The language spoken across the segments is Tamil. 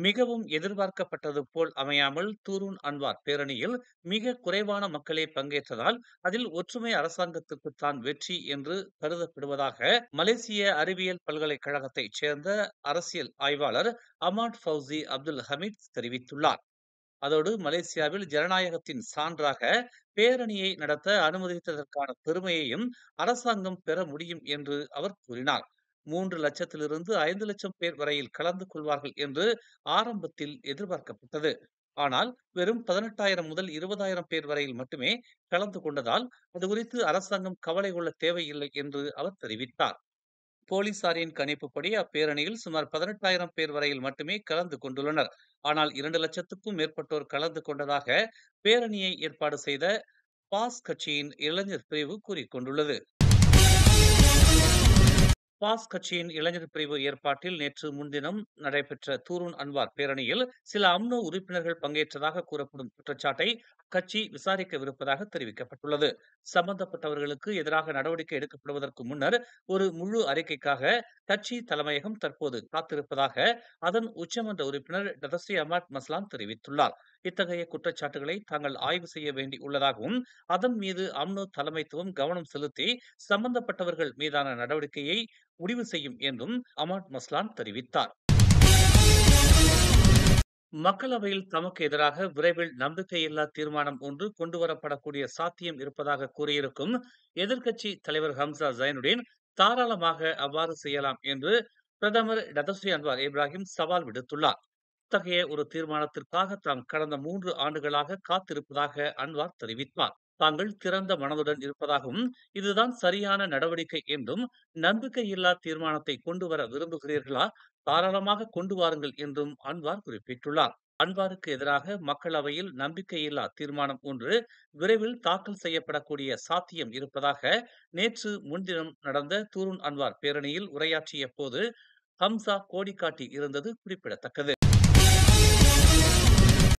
மிகவும் எதிர்பார்க்கப்பட்டது போல் அமையாமல் தூருன் அன்வார் பேரணியில் மிக குறைவான மக்களே பங்கேற்றதால் அதில் ஒற்றுமை அரசாங்கத்துக்குத்தான் வெற்றி என்று கருதப்படுவதாக மலேசிய அறிவியல் பல்கலைக்கழகத்தைச் சேர்ந்த அரசியல் ஆய்வாளர் அமாட் ஃபவுசி அப்துல் ஹமீத் தெரிவித்துள்ளார். அதோடு மலேசியாவில் ஜனநாயகத்தின் சான்றாக பேரணியை நடத்த அனுமதித்ததற்கான பெருமையையும் அரசாங்கம் பெற முடியும் என்று அவர் கூறினார். 3 லட்சத்திலிருந்து 5 லட்சம் பேர் வரையில் கலந்து கொள்வார்கள் என்று ஆரம்பத்தில் எதிர்பார்க்கப்பட்டது. ஆனால் வெறும் 18,000 முதல் 20,000 பேர் வரையில் மட்டுமே கலந்து கொண்டதால் அது குறித்து அரசாங்கம் கவலை கொள்ள தேவையில்லை என்று அவர் தெரிவித்தார். போலீசாரின் கணிப்புப்படி அப்பேரணியில் சுமார் 18,000 பேர் வரையில் மட்டுமே கலந்து கொண்டுள்ளனர். ஆனால் 2 லட்சத்துக்கும் மேற்பட்டோர் கலந்து கொண்டதாக பேரணியை ஏற்பாடு செய்த பாஸ் கட்சியின் இளைஞர் பிரிவு கூறிக்கொண்டுள்ளது. பாஸ் கட்சியின் இளைஞர் பிரிவு ஏற்பாட்டில் நேற்று முன்தினம் நடைபெற்ற தூருன் அன்வார் பேரணியில் சில அம்னோ உறுப்பினர்கள் பங்கேற்றதாக கூறப்படும் குற்றச்சாட்டை அக்கட்சி விசாரிக்கவிருப்பதாக தெரிவிக்கப்பட்டுள்ளது. சம்பந்தப்பட்டவர்களுக்கு எதிராக நடவடிக்கை எடுக்கப்படுவதற்கு முன்னர் ஒரு முழு அறிக்கைக்காக கட்சி தலைமையகம் தற்போது காத்திருப்பதாக அதன் உச்சமன்ற உறுப்பினர் டதஸ்ரீ அமாட் மஸ்லான் தெரிவித்துள்ளார். இத்தகைய குற்றச்சாட்டுகளை தாங்கள் ஆய்வு செய்ய வேண்டி உள்ளதாகவும் அதன் மீது அம்னோ தலைமைத்துவம் கவனம் செலுத்தி சம்பந்தப்பட்டவர்கள் மீதான நடவடிக்கையை முடிவு செய்யும் என்றும் அமாட் மஸ்லான் தெரிவித்தார். மக்களவையில் தமக்கு எதிராக விரைவில் நம்பிக்கையில்லா தீர்மானம் ஒன்று கொண்டுவரப்படக்கூடிய சாத்தியம் இருப்பதாக கூறியிருக்கும் எதிர்க்கட்சி தலைவர் ஹம்சா ஜைனுடீன் தாராளமாக அவ்வாறு செய்யலாம் என்று பிரதமர் டதஸ்ரீ அன்வார் இப்ராஹிம் சவால் விடுத்துள்ளார். இத்தகைய ஒரு தீர்மானத்திற்காக தாம் கடந்த 3 ஆண்டுகளாக காத்திருப்பதாக அன்வார் தெரிவித்தார். தாங்கள் திறந்த மனதுடன் இருப்பதாகவும் இதுதான் சரியான நடவடிக்கை என்றும் நம்பிக்கையில்லா தீர்மானத்தை கொண்டு வர விரும்புகிறீர்களா, தாராளமாக கொண்டு வாருங்கள் என்றும் அன்வார் குறிப்பிட்டுள்ளார். அன்வாருக்கு எதிராக மக்களவையில் நம்பிக்கையில்லா தீர்மானம் ஒன்று விரைவில் தாக்கல் செய்யப்படக்கூடிய சாத்தியம் இருப்பதாக நேற்று முன்தினம் நடந்த தூருன் அன்வார் பேரணியில் உரையாற்றிய போது ஹம்சா கோடிக்காட்டி இருந்தது குறிப்பிடத்தக்கது.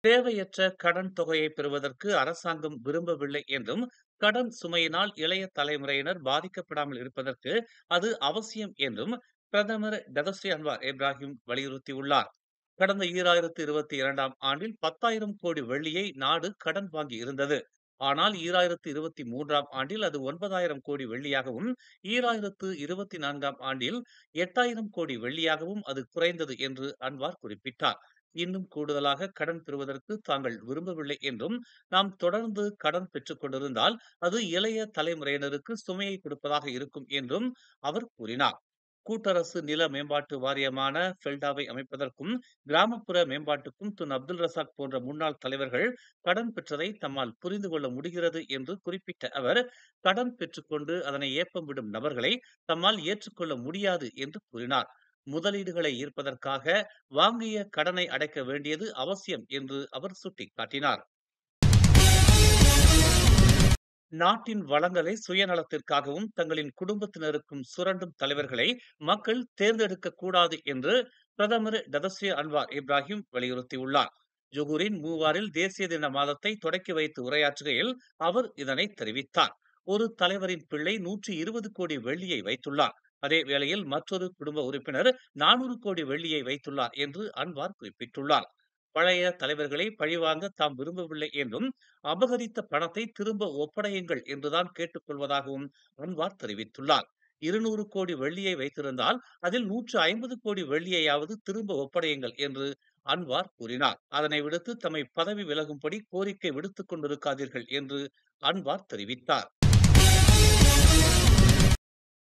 தேவையற்ற கடன் தொகையை பெறுவதற்கு அரசாங்கம் விரும்பவில்லை என்றும் கடன் சுமையினால் இளைய தலைமுறையினர் பாதிக்கப்படாமல் இருப்பதற்கு அது அவசியம் என்றும் பிரதமர் டதஸ்ரீ அன்வார் இப்ராஹிம் வலியுறுத்தியுள்ளார். கடந்த 2022ஆம் ஆண்டில் 10,000 கோடி வெள்ளியை நாடு கடன் வாங்கி இருந்தது. ஆனால் 2023ஆம் ஆண்டில் அது 9,000 கோடி வெள்ளியாகவும் 2024ஆம் ஆண்டில் 8,000 கோடி வெள்ளியாகவும் அது குறைந்தது என்று அன்வார் குறிப்பிட்டார். இன்னும் கூடுதலாக கடன் பெறுவதற்கு தாங்கள் விரும்பவில்லை என்றும் நாம் தொடர்ந்து கடன் பெற்றுக் கொண்டிருந்தால் அது இளைய தலைமுறையினருக்கு சுமையை கொடுப்பதாக இருக்கும் என்றும் அவர் கூறினார். கூட்டரசு நில மேம்பாட்டு வாரியமான ஃபெல்டாவை அமைப்பதற்கும் கிராமப்புற மேம்பாட்டுக்கும் துன் அப்துல் ரசாக் போன்ற முன்னாள் தலைவர்கள் கடன் பெற்றதை தம்மால் புரிந்து கொள்ள முடிகிறது என்று குறிப்பிட்ட அவர் கடன் பெற்றுக்கொண்டு அதனை ஏப்பம் விடும் நபர்களை தம்மால் ஏற்றுக்கொள்ள முடியாது என்று கூறினார். முதலீடுகளை ஈர்ப்பதற்காக வாங்கிய கடனை அடைக்க வேண்டியது அவசியம் என்று அவர் சுட்டிக்காட்டினார். நாட்டின் வளங்களை சுயநலத்திற்காகவும் தங்களின் குடும்பத்தினருக்கும் சுரண்டும் தலைவர்களை மக்கள் தேர்ந்தெடுக்க கூடாது என்று பிரதமர் டதஸ்ரீ அன்வார் இப்ராஹிம் வலியுறுத்தியுள்ளார். ஜொகூரின் மூவாரில் தேசிய தின மாதத்தை தொடக்கி வைத்து உரையாற்றுகையில் அவர் இதனை தெரிவித்தார். ஒரு தலைவரின் பிள்ளை 120 கோடி வெள்ளியை வைத்துள்ளார். அதே வேளையில் மற்றொரு குடும்ப உறுப்பினர் 400 கோடி வெள்ளியை வைத்துள்ளார் என்று அன்வார் குறிப்பிட்டுள்ளார். பழைய தலைவர்களை பழிவாங்க தாம் விரும்பவில்லை என்றும் அபகரித்த பணத்தை திரும்ப ஒப்படையுங்கள் என்றுதான் கேட்டுக்கொள்வதாகவும் அன்வார் தெரிவித்துள்ளார். 200 கோடி வெள்ளியை வைத்திருந்தால் அதில் 150 கோடி வெள்ளியையாவது திரும்ப ஒப்படையுங்கள் என்று அன்வார் கூறினார். அதனை விடுத்து தம்மை பதவி விலகும்படி கோரிக்கை விடுத்துக் கொண்டிருக்காதீர்கள் என்று அன்வார் தெரிவித்தார்.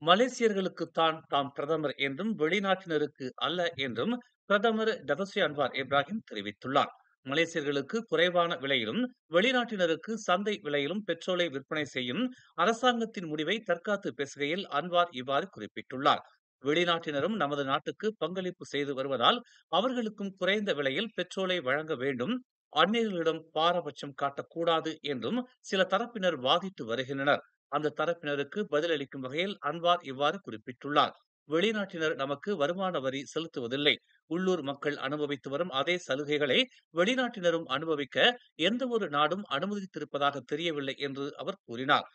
மலேசியர்களுக்குத்தான் தாம் பிரதமர் என்றும் வெளிநாட்டினருக்கு அல்ல என்றும் பிரதமர் டதஸ்ரீ அன்வார் இப்ராஹிம் தெரிவித்துள்ளார். மலேசியர்களுக்கு குறைவான விலையிலும் வெளிநாட்டினருக்கு சந்தை விலையிலும் பெட்ரோலை விற்பனை செய்யும் அரசாங்கத்தின் முடிவை தற்காத்து பேசுகையில் அன்வார் இவ்வாறு குறிப்பிட்டுள்ளார். வெளிநாட்டினரும் நமது நாட்டுக்கு பங்களிப்பு செய்து வருவதால் அவர்களுக்கும் குறைந்த விலையில் பெட்ரோலை வழங்க வேண்டும், அந்நியர்களிடம் பாரபட்சம் காட்டக்கூடாது என்றும் சில தரப்பினர் வாதிட்டு வருகின்றனர். அந்த தரப்பினருக்கு பதிலளிக்கும் வகையில் அன்வார் இவ்வாறு குறிப்பிட்டுள்ளார். வெளிநாட்டினர் நமக்கு வருமான வரி செலுத்துவதில்லை. உள்ளூர் மக்கள் அனுபவித்து வரும் அதே சலுகைகளை வெளிநாட்டினரும் அனுபவிக்க எந்த ஒரு நாடும் அனுமதித்திருப்பதாக தெரியவில்லை என்று அவர் கூறினார்.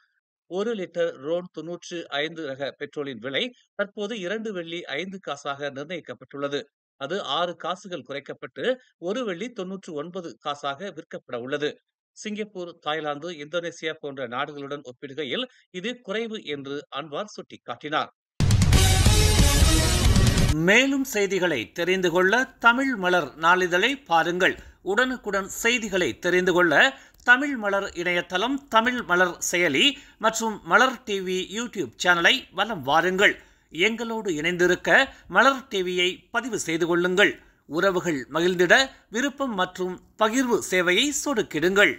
1 லிட்டர் ரோன் 95 ரக பெட்ரோலின் விலை தற்போது 2 வெள்ளி 5 காசாக நிர்ணயிக்கப்பட்டுள்ளது. அது 6 காசுகள் குறைக்கப்பட்டு 1 வெள்ளி 99 காசாக விற்கப்பட உள்ளது. சிங்கப்பூர், தாய்லாந்து, இந்தோனேசியா போன்ற நாடுகளுடன் ஒப்பிடுகையில் இது குறைவு என்று அன்வார் சுட்டிக்காட்டினார். மேலும் செய்திகளை தெரிந்து கொள்ள தமிழ் மலர் நாளிதழை பாருங்கள். உடனுக்குடன் செய்திகளை தெரிந்து கொள்ள தமிழ் மலர் இணையதளம், தமிழ் மலர் செயலி மற்றும் மலர் டிவி யூடியூப் சேனலை வலம் வாருங்கள். எங்களோடு இணைந்திருக்க மலர் டிவியை பதிவு செய்து கொள்ளுங்கள். உறவுகள் மகிழ்ந்திட விருப்பம் மற்றும் பகிர்வு சேவையை சொடுக்கிடுங்கள்.